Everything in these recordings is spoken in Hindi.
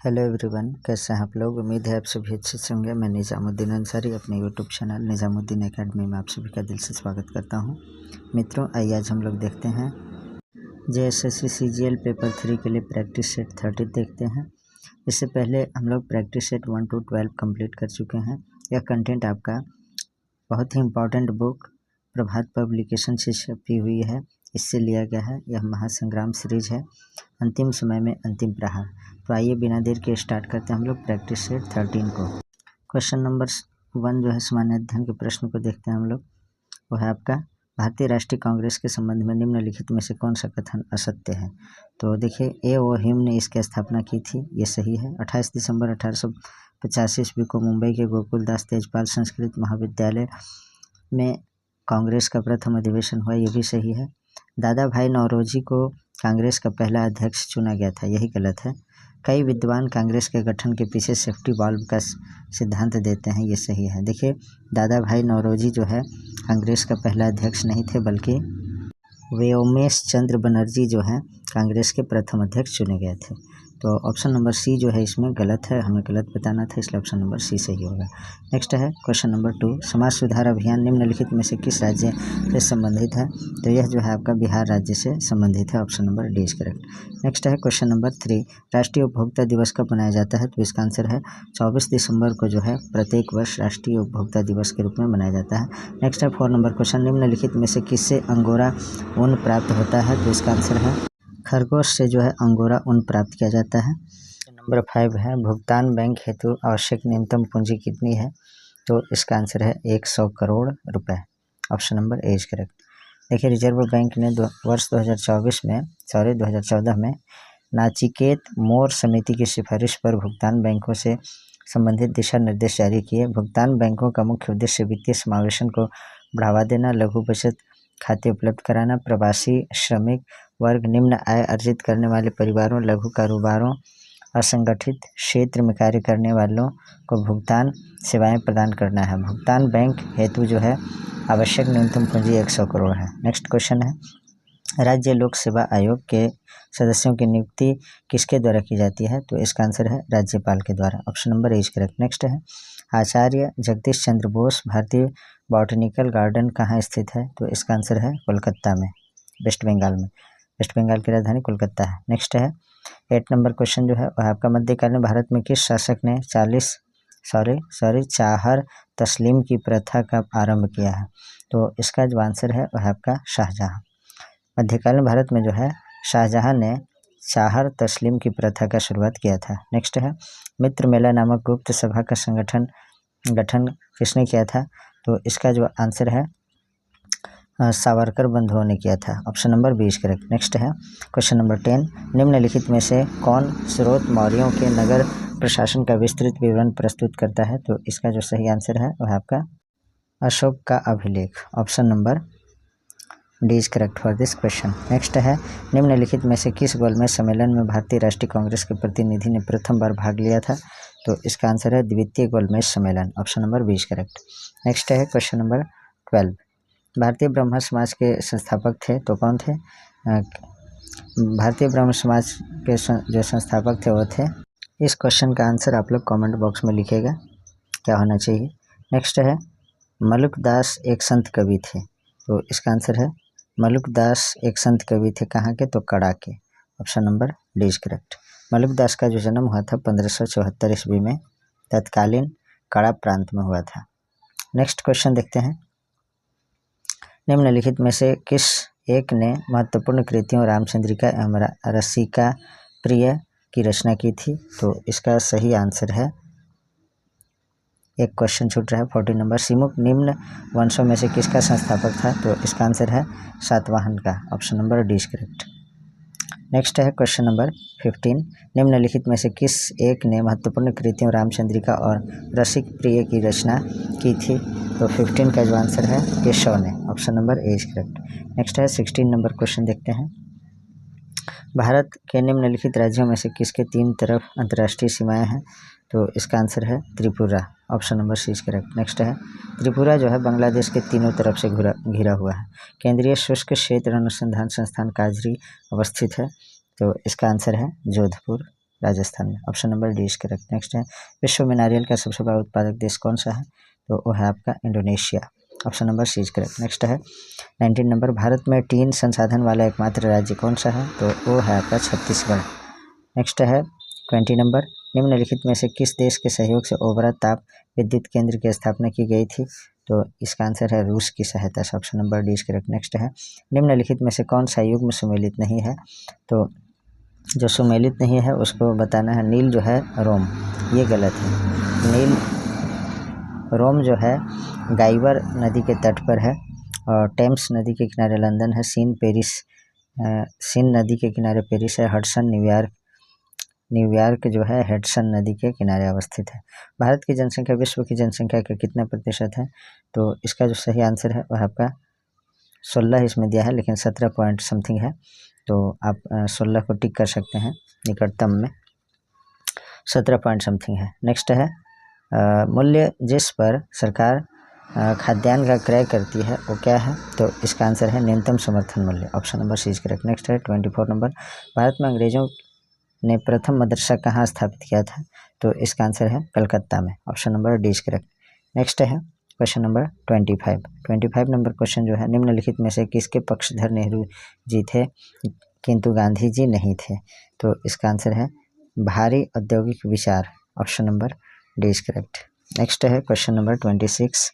हेलो एवरीवन, कैसे हैं आप लोग। उम्मीद है आप सभी अच्छे से होंगे। मैं निज़ामुद्दीन अंसारी अपने यूट्यूब चैनल निज़ामुद्दीन एकेडमी में आप सभी का दिल से स्वागत करता हूं। मित्रों, आइए आज हम लोग देखते हैं JSSC CGL पेपर 3 के लिए प्रैक्टिस सेट 30 देखते हैं। इससे पहले हम लोग प्रैक्टिस सेट 1 to 12 कंप्लीट कर चुके हैं। यह कंटेंट आपका बहुत ही इम्पॉर्टेंट बुक प्रभात पब्लिकेशन से छपी हुई है, इससे लिया गया है। यह महासंग्राम सीरीज है, अंतिम समय में अंतिम प्रहार। तो आइए बिना देर के स्टार्ट करते हैं हम लोग प्रैक्टिस सेट 13 को। क्वेश्चन नंबर 1 जो है सामान्य अध्ययन के प्रश्न को देखते हैं हम लोग। वो है आपका, भारतीय राष्ट्रीय कांग्रेस के संबंध में निम्नलिखित में से कौन सा कथन असत्य है। तो देखिए, A.O. ह्यूम ने इसकी स्थापना की थी, ये सही है। 28 दिसंबर 1885 ईस्वी को मुंबई के गोकुलदास तेजपाल संस्कृत महाविद्यालय में कांग्रेस का प्रथम अधिवेशन हुआ, ये भी सही है। दादा भाई नौरोजी को कांग्रेस का पहला अध्यक्ष चुना गया था, यही गलत है। कई विद्वान कांग्रेस के गठन के पीछे सेफ्टी वाल्व का सिद्धांत देते हैं, ये सही है। देखिए, दादा भाई नौरोजी जो है कांग्रेस का पहला अध्यक्ष नहीं थे, बल्कि व्योमेश चंद्र बनर्जी जो है कांग्रेस के प्रथम अध्यक्ष चुने गए थे। तो ऑप्शन नंबर सी जो है इसमें गलत है, हमें गलत बताना था, इसलिए ऑप्शन नंबर सी सही होगा। नेक्स्ट है क्वेश्चन नंबर 2, समाज सुधार अभियान निम्नलिखित में से किस राज्य से संबंधित है। तो यह जो है आपका बिहार राज्य से संबंधित है, option number D is correct. Next है क्वेश्चन नंबर 3, राष्ट्रीय उपभोक्ता दिवस कब मनाया जाता है। तो इसका आंसर है 24 दिसंबर को जो है प्रत्येक वर्ष राष्ट्रीय उपभोक्ता दिवस के रूप में मनाया जाता है। नेक्स्ट है 4 नंबर क्वेश्चन, निम्नलिखित में से किससे अंगोरा ऊन प्राप्त होता है। तो इसका आंसर है खरगोश से जो है अंगोरा ऊन प्राप्त किया जाता है। नंबर 5 है, भुगतान बैंक हेतु आवश्यक न्यूनतम पूंजी कितनी है। तो इसका आंसर है 100 करोड़ रुपए, option number A is correct. देखिए, रिजर्व बैंक ने वर्ष 2014 में नाचिकेत मोर समिति की सिफारिश पर भुगतान बैंकों से संबंधित दिशा निर्देश जारी किए। भुगतान बैंकों का मुख्य उद्देश्य वित्तीय समावेशन को बढ़ावा देना, लघु बचत खाते उपलब्ध कराना, प्रवासी श्रमिक वर्ग, निम्न आय अर्जित करने वाले परिवारों, लघु कारोबारों, असंगठित क्षेत्र में कार्य करने वालों को भुगतान सेवाएं प्रदान करना है। भुगतान बैंक हेतु जो है आवश्यक न्यूनतम पूंजी 100 करोड़ है। नेक्स्ट क्वेश्चन है, राज्य लोक सेवा आयोग के सदस्यों की नियुक्ति किसके द्वारा की जाती है। तो इसका आंसर है राज्यपाल के द्वारा, option number A is correct. Next है, आचार्य जगदीश चंद्र बोस भारतीय बॉटनिकल गार्डन कहाँ स्थित है। तो इसका आंसर है कोलकाता में, वेस्ट बंगाल में। वेस्ट बंगाल की राजधानी कोलकाता है। नेक्स्ट है 8 नंबर क्वेश्चन जो है वह आपका, मध्यकाल में भारत में किस शासक ने चाहर तस्लीम की प्रथा का आरंभ किया है। तो इसका जो आंसर है वह आपका शाहजहां। मध्यकालीन भारत में जो है शाहजहां ने चाहर तस्लीम की प्रथा का शुरुआत किया था। नेक्स्ट है, मित्र मेला नामक गुप्त सभा का गठन किसने किया था। तो इसका जो आंसर है सावरकर बंधुओं ने किया था, option number B is correct. Next है क्वेश्चन नंबर 10, निम्नलिखित में से कौन स्रोत मौर्यों के नगर प्रशासन का विस्तृत विवरण प्रस्तुत करता है। तो इसका जो सही आंसर है वह आपका अशोक का अभिलेख, option number D is correct for this question. Next है, निम्नलिखित में से किस गोलमेज सम्मेलन में भारतीय राष्ट्रीय कांग्रेस के प्रतिनिधि ने प्रथम बार भाग लिया था। तो इसका आंसर है द्वितीय गोलमेज सम्मेलन, option number B is correct. Next है क्वेश्चन नंबर 12, भारतीय ब्रह्म समाज के संस्थापक थे तो कौन थे। भारतीय ब्रह्म समाज के जो संस्थापक थे वो थे। इस क्वेश्चन का आंसर आप लोग कमेंट बॉक्स में लिखेगा क्या होना चाहिए। नेक्स्ट है, मलुकदास एक संत कवि थे। तो इसका आंसर है मलुकदास एक संत कवि थे, कहाँ के। तो कड़ा के, option number D is correct. Malukdas का जो जन्म हुआ था 1574 ईस्वी में, तत्कालीन कड़ा प्रांत में हुआ था। नेक्स्ट क्वेश्चन देखते हैं, निम्नलिखित में से किस एक ने महत्वपूर्ण कृतियों रामचंद्रिका एवं रसिका प्रिय की रचना की थी। तो इसका सही आंसर है, एक क्वेश्चन छूट रहा है 40 नंबर, सिमुक निम्न वंशों में से किसका संस्थापक था। तो इसका आंसर है सातवाहन का, option number D is correct. Next है क्वेश्चन नंबर 15, निम्नलिखित में से किस एक ने महत्वपूर्ण कृतियों रामचंद्रिका और रसिक प्रिय की रचना की थी। तो 15 का जो आंसर है केशव ने, option number A is correct. Next है 16 नंबर क्वेश्चन देखते हैं, भारत के निम्नलिखित राज्यों में से किसके 3 तरफ अंतर्राष्ट्रीय सीमाएं हैं। तो इसका आंसर है Tripura, option number C is correct. Next है, त्रिपुरा जो है बांग्लादेश के तीनों तरफ से घिरा हुआ है। केंद्रीय शुष्क क्षेत्र अनुसंधान संस्थान काजरी अवस्थित है। तो इसका आंसर है जोधपुर, राजस्थान में। Option number D is correct. Next है विश्व में नारियल का सबसे बड़ा उत्पादक देश कौन सा है? तो वो है आपका Indonesia. Option number C is correct. Next है 19 नंबर भारत में टीन संसाधन वाला एकमात्र राज्य कौन सा है? तो वो है आपका छत्तीसगढ़। नेक्स्ट है 20 नंबर निम्नलिखित में से किस देश के सहयोग से ओबरा ताप विद्युत केंद्र की स्थापना की गई थी? तो इसका आंसर है रूस की सहायता से। Option number D is correct. Next है निम्नलिखित में से कौन सा युग्म सुमेलित नहीं है? तो जो सुमेलित नहीं है उसको बताना है। नील जो है रोम, ये गलत है। नील रोम जो है गाइवर नदी के तट पर है और टेम्स नदी के किनारे लंदन है। सीन नदी के किनारे पेरिस है। हडसन न्यूयॉर्क जो है हेडसन नदी के किनारे अवस्थित है। भारत की जनसंख्या विश्व की जनसंख्या का कितना प्रतिशत है? तो इसका जो सही आंसर है वह आपका 16 इसमें दिया है, लेकिन 17 पॉइंट समथिंग है, तो आप 16 को टिक कर सकते हैं। निकटतम में 17 पॉइंट समथिंग है। नेक्स्ट है मूल्य जिस पर सरकार खाद्यान्न का क्रय करती है वो क्या है? तो इसका आंसर है न्यूनतम समर्थन मूल्य। Option number C is correct. Next है 24 नंबर भारत में अंग्रेजों ने प्रथम मदरसा कहाँ स्थापित किया था? तो इसका आंसर है कलकत्ता में। Option number D is correct. Next है क्वेश्चन नंबर 25 नंबर क्वेश्चन जो है निम्नलिखित में से किसके पक्षधर नेहरू जी थे किंतु गांधी जी नहीं थे? तो इसका आंसर है भारी औद्योगिक विचार। Option number D is correct. Next है क्वेश्चन नंबर 26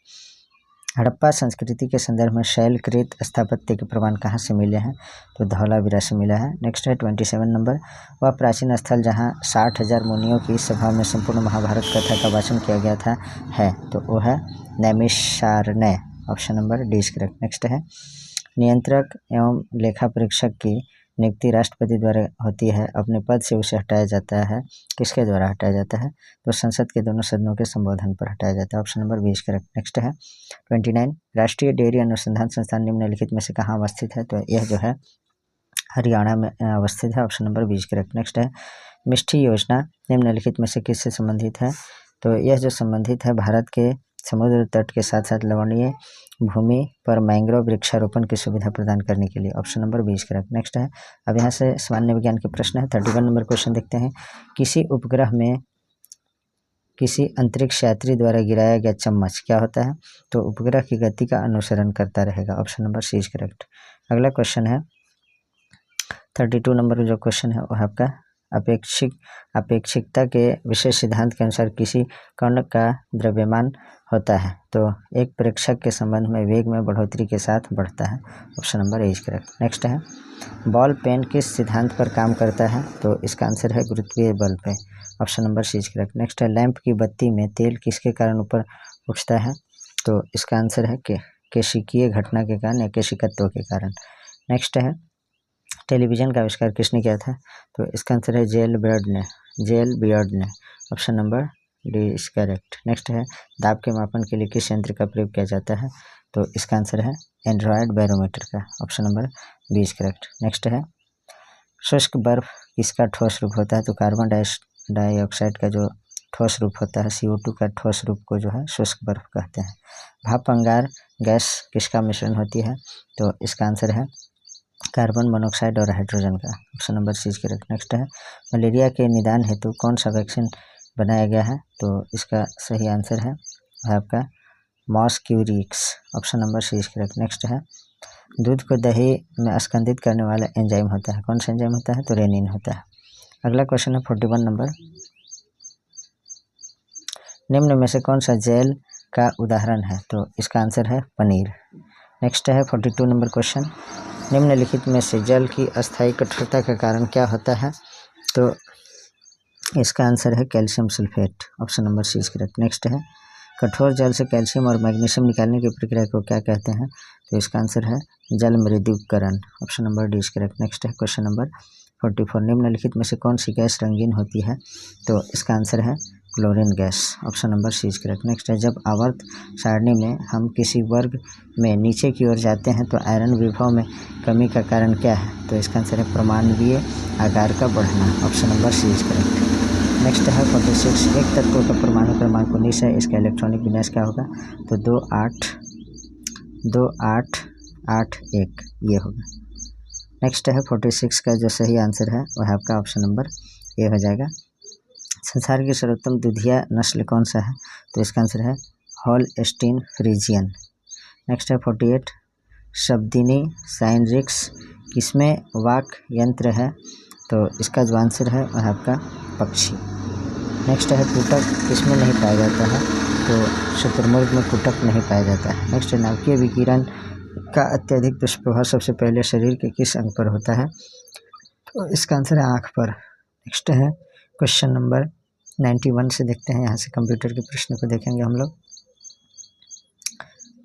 हड़प्पा संस्कृति के संदर्भ में शैलकृत स्थापत्य के प्रमाण कहाँ से मिले हैं? तो धौलावीरा से मिला है। नेक्स्ट है 27 नंबर वह प्राचीन स्थल जहाँ 60,000 मुनियों की सभा में संपूर्ण महाभारत कथा का वाचन किया गया था है? तो वो है Naimisharanya. Option number D is correct. Next है नियंत्रक एवं लेखा परीक्षक की नियुक्ति राष्ट्रपति द्वारा होती है, अपने पद से उसे हटाया जाता है, किसके द्वारा हटाया जाता है? तो संसद के दोनों सदनों के संबोधन पर हटाया जाता है। Option number B is correct. Next है 29 राष्ट्रीय डेयरी अनुसंधान संस्थान निम्नलिखित में से कहाँ अवस्थित है? तो यह जो है हरियाणा में अवस्थित है। Option number B is correct. Next है मिष्टी योजना निम्नलिखित में से किससे संबंधित है? तो यह जो संबंधित है भारत के समुद्र तट के साथ साथ लवणीय भूमि पर मैंग्रोव वृक्षारोपण की सुविधा प्रदान करने के लिए। Option number B is correct. Next है अब यहाँ से सामान्य विज्ञान के प्रश्न है। 31 नंबर क्वेश्चन देखते हैं किसी उपग्रह में किसी अंतरिक्ष यात्री द्वारा गिराया गया चम्मच क्या होता है? तो उपग्रह की गति का अनुसरण करता रहेगा। Option number C is correct. अगला क्वेश्चन है 32 नंबर जो क्वेश्चन है वह आपका अपेक्षिकता के विशेष सिद्धांत के अनुसार किसी कण का द्रव्यमान होता है तो एक प्रेक्षक के संबंध में वेग में बढ़ोतरी के साथ बढ़ता है। Option number A is correct. Next है बॉल पेन किस सिद्धांत पर काम करता है? तो इसका आंसर है गुरुत्वीय बल पे। Option number C is correct. Next है लैंप की बत्ती में तेल किसके कारण ऊपर उठता है? तो इसका आंसर है केशिकीय घटना के कारण या केशिकत्व के कारण। नेक्स्ट है टेलीविज़न का आविष्कार किसने किया था? तो इसका आंसर है जेल बियर्ड ने। Option number D is correct. Next है दाब के मापन के लिए किस यंत्र का प्रयोग किया जाता है? तो इसका आंसर है एंड्रॉयड बैरोमीटर का। Option number B is correct. Next है शुष्क बर्फ किसका ठोस रूप होता है? तो कार्बन डाइऑक्साइड का जो ठोस रूप होता है CO2 का ठोस रूप को जो है शुष्क बर्फ कहते हैं। भाप अंगार गैस किसका मिश्रण होती है? तो इसका आंसर है कार्बन मोनोऑक्साइड और हाइड्रोजन का। Option number C is correct. Next है मलेरिया के निदान हेतु कौन सा वैक्सीन बनाया गया है? तो इसका सही आंसर है आपका Mosquirix. Option number C is correct. Next है दूध को दही में स्कंदित करने वाला एंजाइम होता है, कौन सा एंजाइम होता है? तो रेनिन होता है। अगला क्वेश्चन है 41 नंबर निम्न में से कौन सा जेल का उदाहरण है? तो इसका आंसर है पनीर। नेक्स्ट है 42 नंबर क्वेश्चन निम्नलिखित में से जल की अस्थायी कठोरता का कारण क्या होता है? तो इसका आंसर है calcium sulphate. Option number C is correct. Next है कठोर जल से कैल्शियम और मैग्नीशियम निकालने की प्रक्रिया को क्या कहते हैं? तो इसका आंसर है जल मृदुकरण। Option number D is correct. Next है क्वेश्चन नंबर 44 निम्नलिखित में से कौन सी गैस रंगीन होती है? तो इसका आंसर है chlorine gas. Option number C is correct. Next है जब आवर्त सारणी में हम किसी वर्ग में नीचे की ओर जाते हैं तो आयरन विभव में कमी का कारण क्या है? तो इसका आंसर है परमाणुीय आकार का बढ़ना। Option number C is correct. Next है 46 एक तत्व का परमाणु क्रमांक 19 है, इसका इलेक्ट्रॉनिक विन्यास क्या होगा? तो 2881 ये होगा। नेक्स्ट है 46 का जो सही आंसर है वह आपका ऑप्शन नंबर ये हो जाएगा। संसार की सर्वोत्तम दुधिया नस्ल कौन सा है? तो इसका आंसर है होल्स्टीन फ्रीजियन। नेक्स्ट है 48 शब्दिनी साइनरिक्स किसमें वाक यंत्र है? तो इसका जो आंसर है वह आपका पक्षी। नेक्स्ट है कुटक किसमें नहीं पाया जाता है? तो शुतुरमुर्ग में कुटक नहीं पाया जाता है। नेक्स्ट है नाभिकीय विकिरण का अत्यधिक दुष्प्रभाव सबसे पहले शरीर के किस अंग पर होता है? तो इसका आंसर है आँख पर। नेक्स्ट है क्वेश्चन नंबर 91 से देखते हैं। यहाँ से कंप्यूटर के प्रश्न को देखेंगे हम लोग।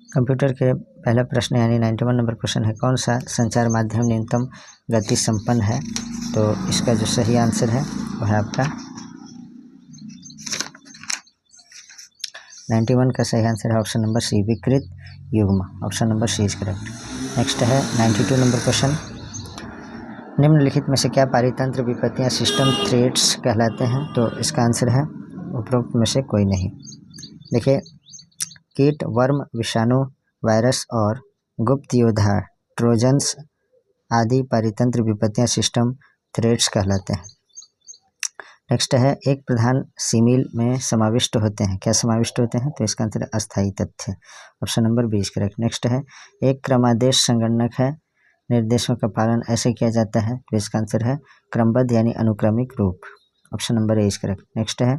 कंप्यूटर के पहला प्रश्न यानी 91 नंबर क्वेश्चन है, कौन सा संचार माध्यम न्यूनतम गति संपन्न है? तो इसका जो सही आंसर है वह है आपका 91 का सही आंसर है ऑप्शन नंबर सी विकृत युग्म। Option number C is correct. Next है 92 नंबर क्वेश्चन, निम्नलिखित में से क्या पारितंत्र विपत्तियां सिस्टम थ्रेट्स कहलाते हैं? तो इसका आंसर है उपरोक्त में से कोई नहीं। देखिए कीट, वर्म, विषाणु, वायरस और गुप्त योद्धा ट्रोजन्स आदि पारितंत्र विपत्तियां सिस्टम थ्रेट्स कहलाते हैं। नेक्स्ट है एक प्रधान सीमिल में समाविष्ट होते हैं, क्या समाविष्ट होते हैं? तो इसका आंसर है अस्थायी तथ्य। Option number 20 correct. नेक्स्ट है एक क्रमादेश संगणक है, निर्देशों का पालन ऐसे किया जाता है, तो इसका आंसर है क्रमबद्ध यानी अनुक्रमिक रूप। Option number A is correct. Next है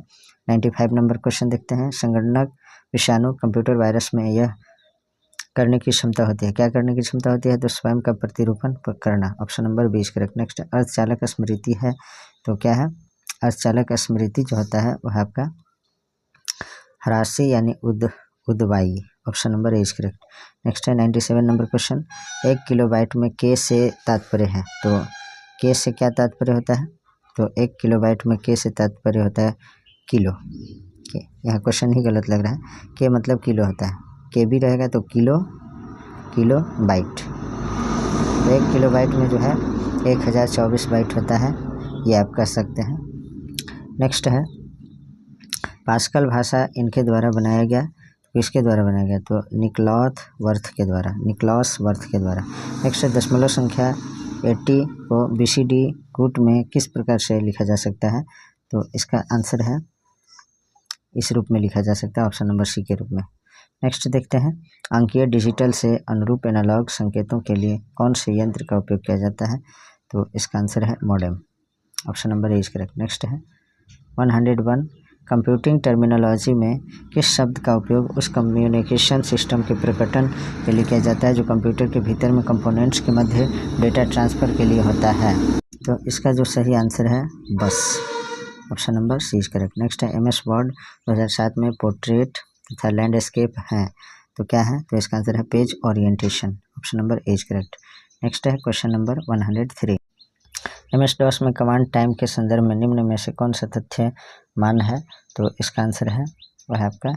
95 नंबर क्वेश्चन देखते हैं, संगणक, विषाणु, कंप्यूटर, वायरस में यह करने की क्षमता होती है, क्या करने की क्षमता होती है? तो स्वयं का प्रतिरूपण करना। Option number 20 correct. नेक्स्ट अर्धचालक स्मृति है, तो क्या है? अर्धचालक स्मृति जो होता है वह आपका ह्रासी यानी उद्वायी। Option number A is correct. Next है 97 नंबर क्वेश्चन, 1 किलोबाइट में के से तात्पर्य है, तो के से क्या तात्पर्य होता है? तो 1 किलोबाइट में के से तात्पर्य होता है किलो। के यहाँ क्वेश्चन ही गलत लग रहा है, के मतलब किलो होता है, के भी रहेगा तो किलो बाइट। तो 1 किलोबाइट में जो है 1024 बाइट होता है, ये आप कह सकते हैं। नेक्स्ट है पास्कल भाषा इनके द्वारा बनाया गया, किसके द्वारा बनाया गया? तो निक्लॉस वर्थ के द्वारा। नेक्स्ट है दशमलव संख्या 80 को BCD कूट में किस प्रकार से लिखा जा सकता है? तो इसका आंसर है इस रूप में लिखा जा सकता है, ऑप्शन नंबर सी के रूप में। नेक्स्ट देखते हैं अंकीय डिजिटल से अनुरूप एनालॉग संकेतों के लिए कौन से यंत्र का उपयोग किया जाता है? तो इसका आंसर है modem. Option number A is correct. Next है 101 कंप्यूटिंग टर्मिनोलॉजी में किस शब्द का उपयोग उस कम्युनिकेशन सिस्टम के प्रकटन के लिए किया जाता है जो कंप्यूटर के भीतर में कंपोनेंट्स के मध्य डेटा ट्रांसफ़र के लिए होता है? तो इसका जो सही आंसर है bus. Option number C is correct. Next है MS वर्ड 2007 में पोर्ट्रेट तथा लैंडस्केप हैं, तो क्या है? तो इसका आंसर है page orientation. Option number A is correct. Next है क्वेश्चन नंबर 103, MS-DOS में कमांड टाइम के संदर्भ में निम्न में से कौन सा तथ्य मान है? तो इसका आंसर है वह आपका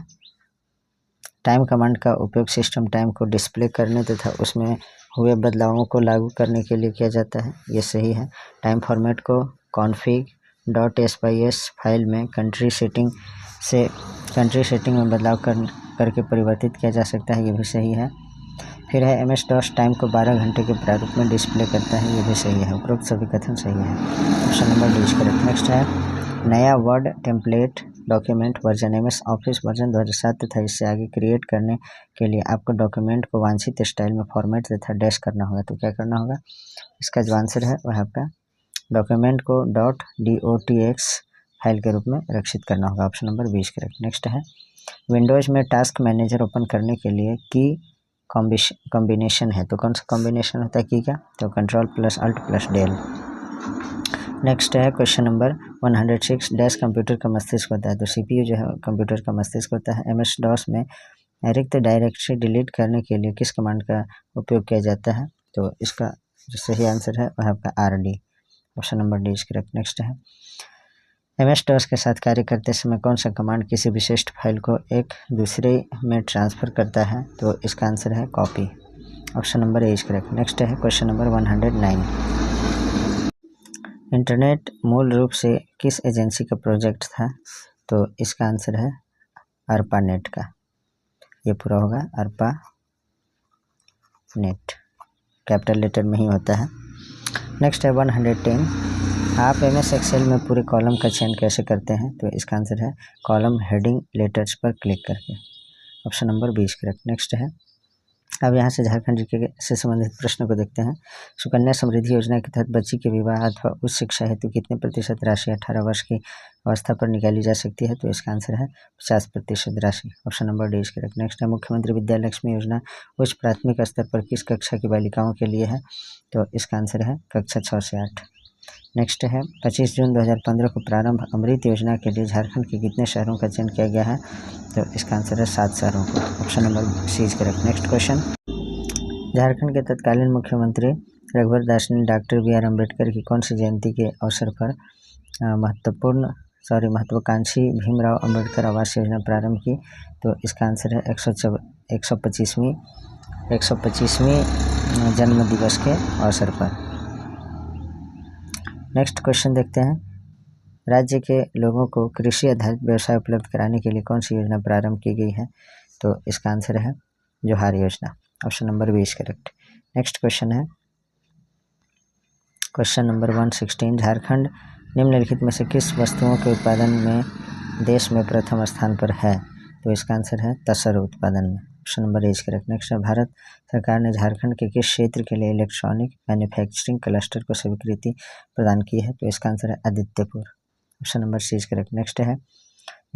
टाइम कमांड का उपयोग सिस्टम टाइम को डिस्प्ले करने तथा उसमें हुए बदलावों को लागू करने के लिए किया जाता है, ये सही है। टाइम फॉर्मेट को config.spy फाइल में कंट्री सेटिंग में बदलाव करके परिवर्तित किया जा सकता है, ये भी सही है। फिर है MS-DOS टाइम को 12 घंटे के प्रारूप में डिस्प्ले करता है, ये भी सही है। उपरोक्त सभी कथन सही है। Option number D is correct. Next है नया word template document version MS office version 2007 तथा इससे आगे क्रिएट करने के लिए आपको डॉक्यूमेंट को वांछित स्टाइल में फॉर्मेट तथा डैश करना होगा, तो क्या करना होगा? इसका जो आंसर है वह आपका डॉक्यूमेंट को .docx फाइल के रूप में रक्षित करना होगा। Option number 20 correct. नेक्स्ट है विंडोज़ में टास्क मैनेजर ओपन करने के लिए की कॉम्बिनेशन है, तो कौन सा कॉम्बिनेशन होता है की का? तो Ctrl+Alt+del। नेक्स्ट है क्वेश्चन नंबर 106, डैश कंप्यूटर का मस्तिष्क होता है, तो CPU जो है कंप्यूटर का मस्तिष्क होता है। MS-DOS में रिक्त डायरेक्टरी डिलीट करने के लिए किस कमांड का उपयोग किया जाता है? तो इसका जो सही आंसर है वह आपका RD। Option number D is correct. Next है MS-DOS के साथ कार्य करते समय कौन सा कमांड किसी विशिष्ट फाइल को एक दूसरे में ट्रांसफ़र करता है? तो इसका आंसर है copy. Option number A is correct. Next है क्वेश्चन नंबर 109, इंटरनेट मूल रूप से किस एजेंसी का प्रोजेक्ट था? तो इसका आंसर है ARPANET का, ये पूरा होगा ARPANET, कैपिटल लेटर में ही होता है। नेक्स्ट है 110, आप MS एक्सेल में पूरे कॉलम का चयन कैसे करते हैं? तो इसका आंसर है कॉलम हेडिंग लेटर्स पर क्लिक करके। Option number 20 correct. नेक्स्ट है, अब यहाँ से झारखंड जीके से संबंधित प्रश्न को देखते हैं। सुकन्या समृद्धि योजना के तहत बच्ची के विवाह अथवा उच्च शिक्षा हेतु कितने प्रतिशत राशि 18 वर्ष की अवस्था पर निकाली जा सकती है? तो इसका आंसर है 50% राशि। Option number D correct. Next है, मुख्यमंत्री विद्या लक्ष्मी योजना उच्च प्राथमिक स्तर पर किस कक्षा की बालिकाओं के लिए है? तो इसका आंसर है कक्षा 6 से 8। नेक्स्ट है, 25 जून 2015 को प्रारंभ अमृत योजना के लिए झारखंड के कितने शहरों का चयन किया गया है? तो इसका आंसर है 7 शहरों को। Option number C is correct. Next question, Jharkhand के तत्कालीन मुख्यमंत्री रघुवर दास ने डॉक्टर BR अम्बेडकर की कौन सी जयंती के अवसर पर महत्वाकांक्षी भीमराव अम्बेडकर आवास योजना प्रारंभ की? तो इसका आंसर है 125वीं जन्म दिवस के अवसर पर। नेक्स्ट क्वेश्चन देखते हैं, राज्य के लोगों को कृषि आधारित व्यवसाय उपलब्ध कराने के लिए कौन सी योजना प्रारंभ की गई है? तो इसका आंसर है जोहार योजना। Option number 20 correct. Next question है, क्वेश्चन नंबर 116, झारखंड निम्नलिखित में से किस वस्तुओं के उत्पादन में देश में प्रथम स्थान पर है? तो इसका आंसर है तसर उत्पादन में। Option number A correct. Next है, भारत सरकार ने झारखंड के किस क्षेत्र के लिए इलेक्ट्रॉनिक मैन्युफैक्चरिंग क्लस्टर को स्वीकृति प्रदान की है? तो इसका आंसर है Adityapur. Option number C correct. Next है,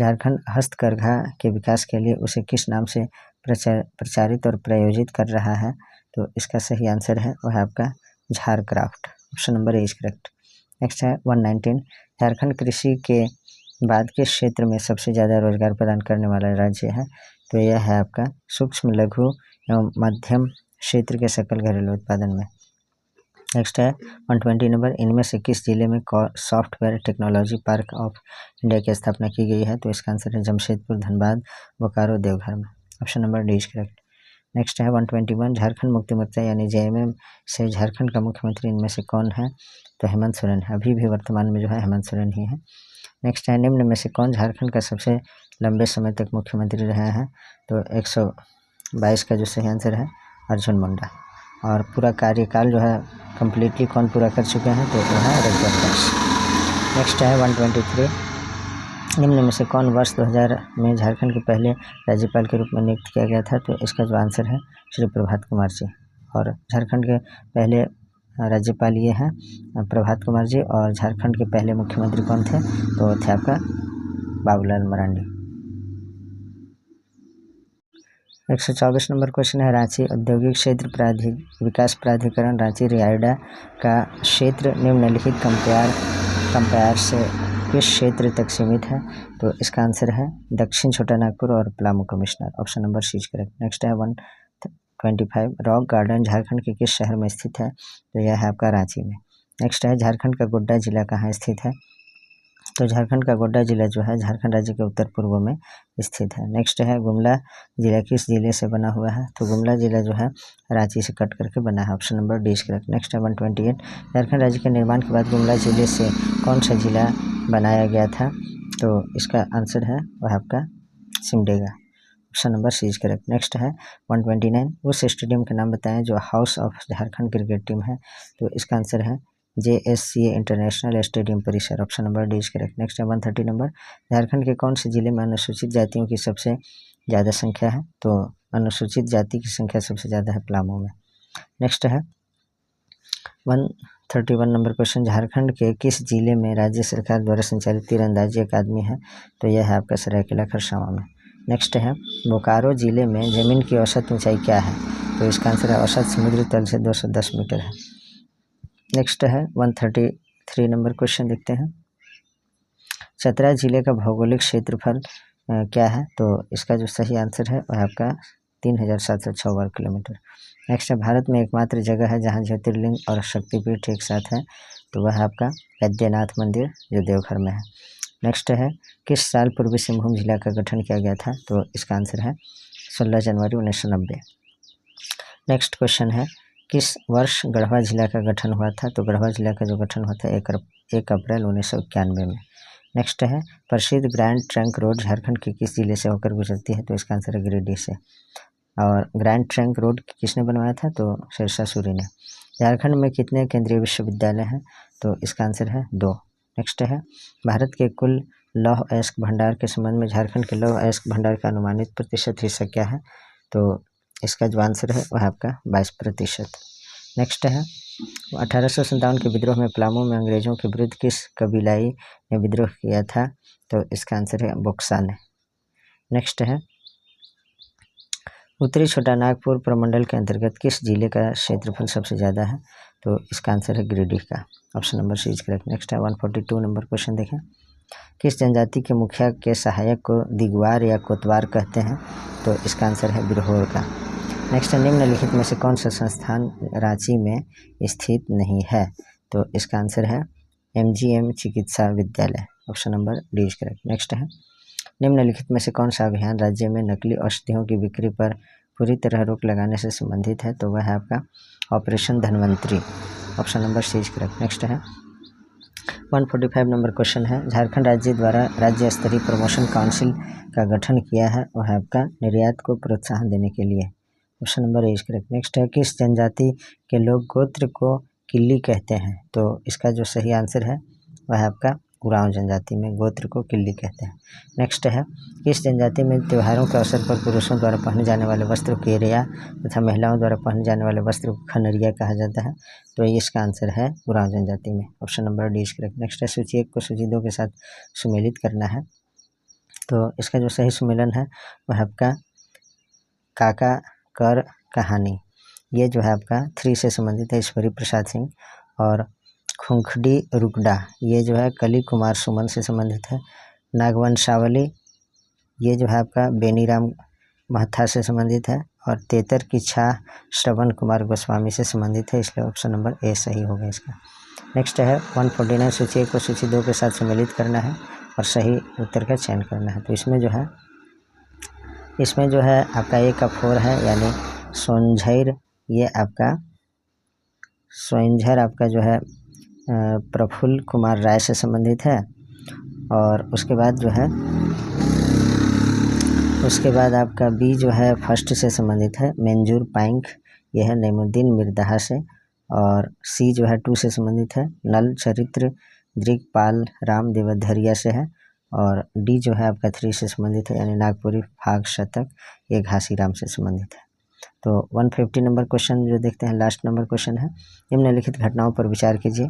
झारखंड हस्तकरघा के विकास के लिए उसे किस नाम से प्रचारित और प्रायोजित कर रहा है? तो इसका सही आंसर है वह आपका Jharcraft. Option number A correct. Next है 119, झारखंड कृषि के बाद किस क्षेत्र में सबसे ज़्यादा रोजगार प्रदान करने वाला राज्य है? तो यह है आपका सूक्ष्म लघु एवं मध्यम क्षेत्र के सकल घरेलू उत्पादन में। नेक्स्ट है 120 नंबर, इनमें से किस जिले में software technology park of India की स्थापना की गई है? तो इसका आंसर है जमशेदपुर, धनबाद, बोकारो, देवघर में। Option number D correct. Next है 121, झारखंड मुक्ति मोर्चा यानी JMM से झारखंड का मुख्यमंत्री इनमें से कौन है? तो हेमंत सोरेन है। अभी भी वर्तमान में जो है हेमंत सोरेन ही है। नेक्स्ट है, निम्न में से कौन झारखंड का सबसे लंबे समय तक मुख्यमंत्री रहा है? तो 122 का जो सही आंसर है अर्जुन मुंडा। और पूरा कार्यकाल जो है कम्प्लीटली कौन पूरा कर चुके हैं? तो वो है रघुवर दास। नेक्स्ट है 123, निम्न में से कौन वर्ष 2000 में झारखंड के पहले राज्यपाल के रूप में नियुक्त किया गया था? तो इसका जो आंसर है श्री प्रभात कुमार जी। और झारखंड के पहले राज्यपाल ये हैं प्रभात कुमार जी। और झारखंड के पहले मुख्यमंत्री कौन थे? तो वो थे आपका बाबूलाल मरांडी। 124 नंबर क्वेश्चन है, रांची औद्योगिक क्षेत्र विकास प्राधिकरण रांची रियायडा का क्षेत्र निम्नलिखित कंपेयर से किस क्षेत्र तक सीमित है? तो इसका आंसर है दक्षिण छोटा नागपुर और Palamu commissioner. Option number C correct. Next है 125, रॉक गार्डन झारखंड के किस शहर में स्थित है? तो यह है आपका रांची में। नेक्स्ट है, झारखंड का गोड्डा जिला कहाँ स्थित है? तो झारखंड का गोड्डा जिला जो है झारखंड राज्य के उत्तर पूर्व में स्थित है। नेक्स्ट है, गुमला जिला किस जिले से बना हुआ है? तो गुमला जिला जो है रांची से कट करके बना है। Option number D correct. Next है 128, झारखंड राज्य के निर्माण के बाद गुमला जिले से कौन सा जिला बनाया गया था? तो इसका आंसर है वह आपका Simdega. Option number C correct. Next है 129, उस स्टेडियम का नाम बताएं जो house of Jharkhand cricket team है? तो इसका आंसर है JSCA इंटरनेशनल स्टेडियम परिसर। Option number D correct. Next है 130 नंबर, झारखंड के कौन से जिले में अनुसूचित जातियों की सबसे ज़्यादा संख्या है? तो अनुसूचित जाति की संख्या सबसे ज़्यादा है पलामू में। नेक्स्ट है 131 नंबर क्वेश्चन, झारखंड के किस जिले में राज्य सरकार द्वारा संचालित तीरंदाजी अकादमी है? तो यह है आपका सरायकेला खरसावां में। नेक्स्ट है, बोकारो जिले में ज़मीन की औसत ऊंचाई क्या है? तो इसका आंसर है औसत समुद्री तल से 210 मीटर है। नेक्स्ट है 133 नंबर क्वेश्चन देखते हैं, चतरा जिले का भौगोलिक क्षेत्रफल क्या है? तो इसका जो सही आंसर है वह आपका 3706 वर्ग किलोमीटर। नेक्स्ट है, भारत में एकमात्र जगह है जहां ज्योतिर्लिंग और शक्तिपीठ एक साथ है? तो वह आपका वैद्यनाथ मंदिर जो देवघर में है। नेक्स्ट है, किस साल पूर्वी सिंहभूम जिला का गठन किया गया था? तो इसका आंसर है 16 जनवरी 1990। नेक्स्ट क्वेश्चन है, किस वर्ष गढ़वा जिला का गठन हुआ था? तो गढ़वा जिला का जो गठन हुआ था 1 अप्रैल 1991 में। नेक्स्ट है, प्रसिद्ध ग्रैंड ट्रंक रोड झारखंड के किस जिले से होकर गुजरती है? तो इसका आंसर है गिरिडीह से। और ग्रैंड ट्रंक रोड किसने बनवाया था? तो शेरशाह सूरी ने। झारखंड में कितने केंद्रीय विश्वविद्यालय हैं? तो इसका आंसर है 2। नेक्स्ट है, भारत के कुल लौह अयस्क भंडार के संबंध में झारखंड के लौह अयस्क भंडार का अनुमानित प्रतिशत हिस्सा क्या है? तो इसका जो आंसर है वह आपका 22%। नेक्स्ट है, 1857 के विद्रोह में पलामू में अंग्रेजों के विरुद्ध किस कबीलाई ने विद्रोह किया था? तो इसका आंसर है बोक्सा ने। नेक्स्ट है, उत्तरी छोटा नागपुर प्रमंडल के अंतर्गत किस जिले का क्षेत्रफल सबसे ज़्यादा है? तो इसका आंसर है गिरिडीह का। Option number C is correct. Next है 142 नंबर क्वेश्चन देखें, किस जनजाति के मुखिया के सहायक को दिगवार या कोतवार कहते हैं? तो इसका आंसर है बिरहोर का। नेक्स्ट है, निम्नलिखित में से कौन सा संस्थान रांची में स्थित नहीं है? तो इसका आंसर है MGM चिकित्सा विद्यालय। Option number D is correct. Next है, निम्नलिखित में से कौन सा अभियान राज्य में नकली औषधियों की बिक्री पर पूरी तरह रोक लगाने से संबंधित है? तो वह है आपका operation Dhanvantari. Option number C is correct. Next है 145 नंबर क्वेश्चन है, झारखंड राज्य द्वारा राज्य स्तरीय प्रमोशन काउंसिल का गठन किया है, वह है आपका निर्यात को प्रोत्साहन देने के लिए। Option number A is correct. Next है, किस जनजाति के लोग गोत्र को किल्ली कहते हैं? तो इसका जो सही आंसर है वह है आपका उरांव जनजाति में गोत्र को किल्ली कहते हैं। नेक्स्ट है, किस जनजाति में त्योहारों के अवसर पर पुरुषों द्वारा पहने जाने वाले वस्त्र को केरिया तथा महिलाओं द्वारा पहने जाने वाले वस्त्र को खनरिया कहा जाता है? तो इसका आंसर है उरांव जनजाति में। Option number D is correct. Next है, सूची 1 को सूची 2 के साथ सुमेलित करना है। तो इसका जो सही सुमेलन है वह आपका काका कर कहानी, ये जो है आपका 3 से संबंधित है, ईश्वरी प्रसाद सिंह। और खुंखडी रुकडा, ये जो है कली कुमार सुमन से संबंधित है। नागवंशावली, ये जो है आपका बेनीराम महथा से संबंधित है। और तेतर की छाह श्रवण कुमार गोस्वामी से संबंधित है, इसलिए ऑप्शन नंबर ए सही होगा इसका। नेक्स्ट है 149 सूची 1 को सूची 2 के साथ सम्मिलित करना है और सही उत्तर का चयन करना है। तो इसमें जो है आपका ए का 4 है, यानी सोनझर, ये आपका सोइंझर आपका जो है प्रफुल्ल कुमार राय से संबंधित है। और उसके बाद आपका बी जो है फर्स्ट से संबंधित है, मंजूर पाइंक, यह है नईमुद्दीन मिर्दहा से। और सी जो है 2 से संबंधित है, नल चरित्र दृक्पाल राम देवधरिया से है। और डी जो है आपका 3 से संबंधित है, यानी नागपुरी फाग शतक, ये घासीराम से संबंधित है। तो 150 नंबर क्वेश्चन जो देखते हैं, लास्ट नंबर क्वेश्चन है, निम्नलिखित घटनाओं पर विचार कीजिए।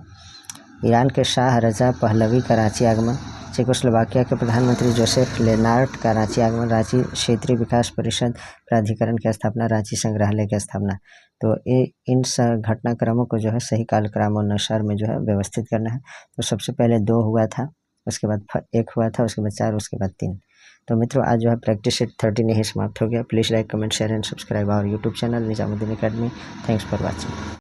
ईरान के शाह रजा पहलवी का रांची आगमन, चेकोस्लोवाकिया के प्रधानमंत्री जोसेफ लेनार्ट का रांची आगमन, रांची क्षेत्रीय विकास परिषद प्राधिकरण की स्थापना, रांची संग्रहालय की स्थापना। तो इन घटनाक्रमों को जो है सही कालक्रमानुसार में जो है व्यवस्थित करना है। तो सबसे पहले 2 हुआ था, उसके बाद 1 हुआ था, उसके बाद 4, उसके बाद 3। तो मित्रों आज जो है प्रैक्टिस सेट 13 यही समाप्त हो गया। Please like, comment, share and subscribe our YouTube channel Nizamuddin academy. Thanks for watching.